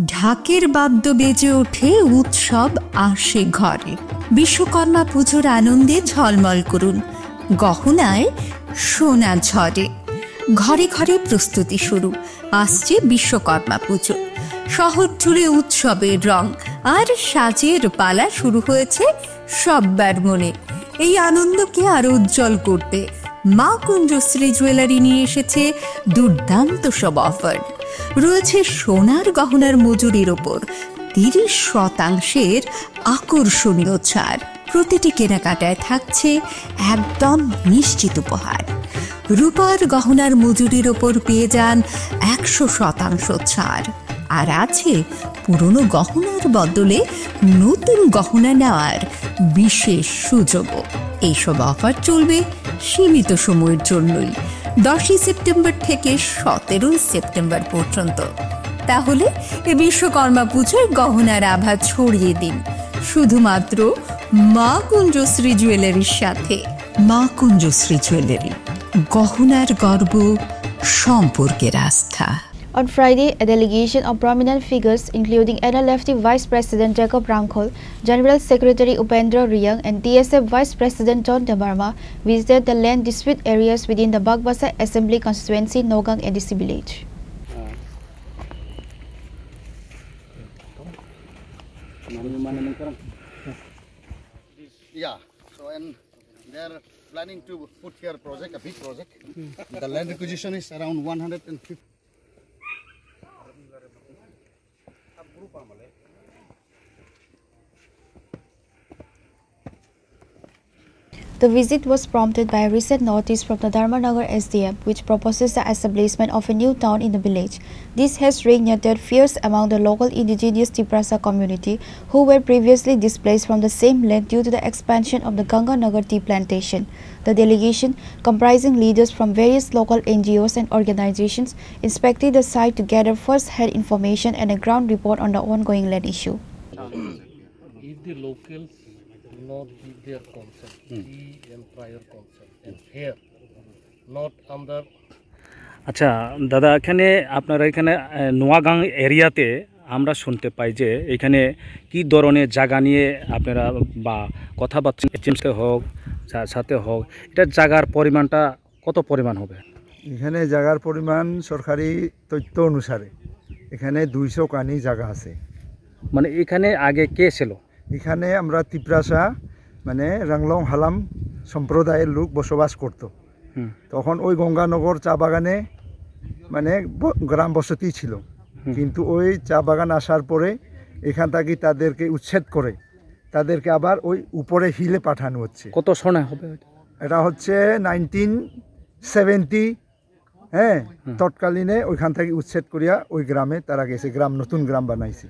ঢাকের বাদ্য বেজে ওঠে, উৎসব আসে ঘরে। বিশ্বকর্মা পুজোর আনন্দে ঝলমল করুন, গহনায় সোনা ঝরে। ঘরে ঘরে প্রস্তুতি শুরু, আসছে বিশ্বকর্মা পুজো। শহর জুড়ে উৎসবের রং আর সাজের পালা শুরু হয়েছে সব্বার মনে। এই আনন্দকে আরো উজ্জ্বল করতে মা কুঞ্জশ্রী জুয়েলারি নিয়ে এসেছে দুর্দান্ত সব অফার। রয়েছে সোনার গহনার মজুরির ওপর 30% আকর্ষণীয় ছাড়। প্রতিটি কেনাকাটায় থাকছে একদম নিশ্চিত উপহার। রূপার গহনার মজুরির ওপর পেয়ে যান 100% ছাড়। আর আছে পুরনো গহনার বদলে নতুন গহনা নেওয়ার বিশেষ সুযোগও। এইসব অফার চলবে সীমিত সময়ের জন্যই, 10 সেপ্টেম্বর থেকে 17 সেপ্টেম্বর পর্যন্ত। তাহলে এই বিশ্বকর্মা পুজোয় গহনার আভা ছড়িয়ে দিন শুধুমাত্র মা কুঞ্জশ্রী জুয়েলারির সাথে। মা কুঞ্জশ্রী জুয়েলারি, গহনার গর্ব, সম্পর্কের আস্থা। On Friday, a delegation of prominent figures including NLFT Vice President Jacob Rangkol, General Secretary Upendra Riyang and TSF Vice President John Demarma visited the land dispute areas within the Bagbasa Assembly constituency, Nogang NDC village. Yeah, so and they're planning to put here project, a big project. The land acquisition is around 150. The visit was prompted by a recent notice from the Dharmanagar SDM, which proposes the establishment of a new town in the village. This has reignited fears among the local indigenous Tiprasa community, who were previously displaced from the same land due to the expansion of the Ganganagar tea plantation. The delegation, comprising leaders from various local NGOs and organizations, inspected the site to gather first-hand information and a ground report on the ongoing land issue. If the locals not give their consent, and prior consent, and here not under. আচ্ছা দাদা, এখানে আপনারা এখানে নোয়াগাং এরিয়াতে আমরা শুনতে পাই যে এখানে কি ধরনের জায়গা নিয়ে আপনারা বা কথাবার্তা এজেন্সি হোক সাথে হোক, এটা জায়গার পরিমাণটা কত পরিমাণ হবে? এখানে জায়গার পরিমাণ সরকারি তথ্য অনুসারে এখানে 200 কানি জায়গা আছে। মানে এখানে আগে কে ছিল? এখানে আমরা তিপ্রাসা মানে রাংলং হালাম সম্প্রদায়ের লোক বসবাস করত। তখন ওই গঙ্গানগর চা বাগানে মানে গ্রাম বসতি ছিল, কিন্তু ওই চা বাগান আসার পরে এখান থেকে তাদেরকে উচ্ছেদ করে তাদেরকে আবার ওই উপরে হিলে পাঠানো হচ্ছে। কত সনে হবে এটা? হচ্ছে 1970, হ্যাঁ, তৎকালীনে ওইখান থেকে উচ্ছেদ করিয়া ওই গ্রামে তারা গেছে, গ্রাম নতুন গ্রাম বানাইছে।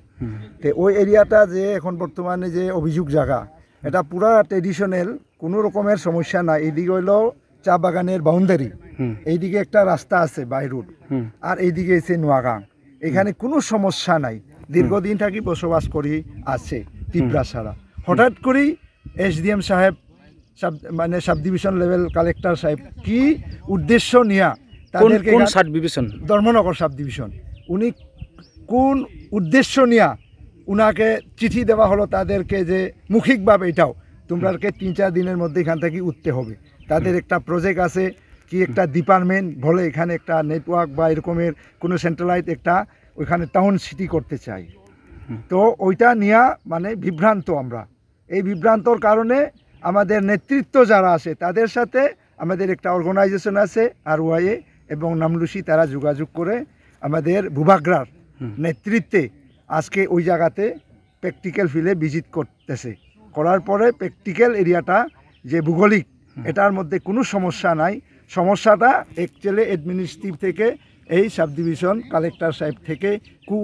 তো ওই এরিয়াটা যে এখন বর্তমানে যে অভিযোগ জায়গা, এটা পুরা ট্রেডিশনাল, কোনো রকমের সমস্যা নাই। এইদিকে হইল চা বাগানের বাউন্ডারি, এইদিকে একটা রাস্তা আছে বাই রোড, আর এইদিকে এসে নোয়াগাং। এখানে কোনো সমস্যা নাই, দীর্ঘদিন থাকি বসবাস করি আছে তিপ্রাসারা। হঠাৎ করেই SDM সাহেব মানে সাব ডিভিশন লেভেল কালেক্টর সাহেব কি উদ্দেশ্য নিয়া তাদেরকে, কোন sub division? Dharmanagar sub division, উনি কোন উদ্দেশ্য নিয়া উনাকে চিঠি দেওয়া হলো তাদেরকে যে মৌখিকভাবে এটাও তোমরাকে 3-4 দিনের মধ্যে এখান থেকে উঠতে হবে। তাদের একটা প্রজেক্ট আছে, কি একটা ডিপার্টমেন্ট বলে এখানে একটা নেটওয়ার্ক বা এরকমের কোনো সেন্ট্রালাইজ একটা ওইখানে টাউন সিটি করতে চাই। তো ওইটা নিয়ে মানে বিভ্রান্ত আমরা। এই বিভ্রান্তর কারণে আমাদের নেতৃত্ব যারা আছে তাদের সাথে আমাদের একটা অর্গানাইজেশন আছে RYA এবং নামলুসি, তারা যোগাযোগ করে আমাদের ভূভাগ্রার নেতৃত্বে আজকে ওই জায়গাতে প্র্যাকটিক্যাল ফিল্ডে ভিজিট করতেছে। করার পরে প্র্যাকটিক্যাল এরিয়াটা যে ভূগোলিক, এটার মধ্যে কোনো সমস্যা নাই। সমস্যাটা অ্যাকচুয়ালি অ্যাডমিনিস্ট্রেটিভ থেকে এই সাব ডিভিশন কালেক্টর সাহেব থেকে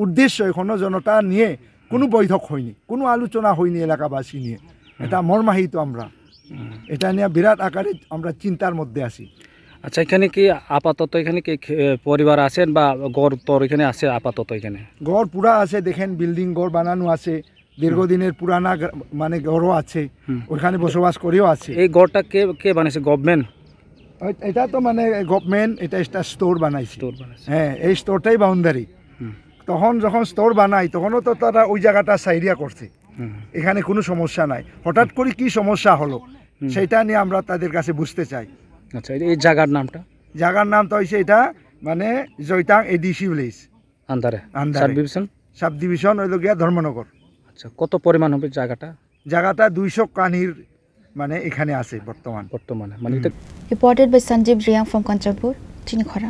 উদ্দেশ্য এখনও জনতা নিয়ে কোনো বৈঠক হয়নি, কোনো আলোচনা হয়নি এলাকাবাসী নিয়ে। এটা মর্মাহিত, আমরা এটা নিয়ে বিরাট আকারে আমরা চিন্তার মধ্যে আছি। আচ্ছা, এখানে কি আপাতত এখানে কি পরিবার আছেন বা গড় তোর এখানে আছে? আপাতত এখানে গড় পুরা আছে, দেখেন বিল্ডিং গড় বানানো আছে, দীর্ঘদিনের পুরানা মানে গড়ও আছে, ওইখানে বসবাস করেও আছে। এই গড়টা কে বানাইছে? গভর্নমেন্ট? এটা তো মানে গভর্নমেন্ট, এটা একটা স্টোর বানাইছে। হ্যাঁ, এই স্টোরটাই বাউন্ডারি। তখন যখন স্তর বানায় তখনও তো তারা ওই জায়গাটা সাইরিয়া করছে, হুম। এখানে কোনো সমস্যা নাই। হঠাৎ করে কি সমস্যা হলো সেটা নিয়ে আমরা তাদের কাছে বুঝতে চাই। আচ্ছা, এই জায়গার নামটা জায়গার নাম তো হয়েছে এটা মানে জয়তাং এডিসি ভিলেজ, আন্দারে আন্দারে। Sub division. সাব ডিভিশন হইল গিয়া ধর্মনগর। আচ্ছা, কত পরিমাণ হবে জায়গাটা জায়গাটা 200 কানির মানে এখানে আছে বর্তমানে। মানে এটা Reported by Sanjeev Riang from Kanchanpur, Chinikhara.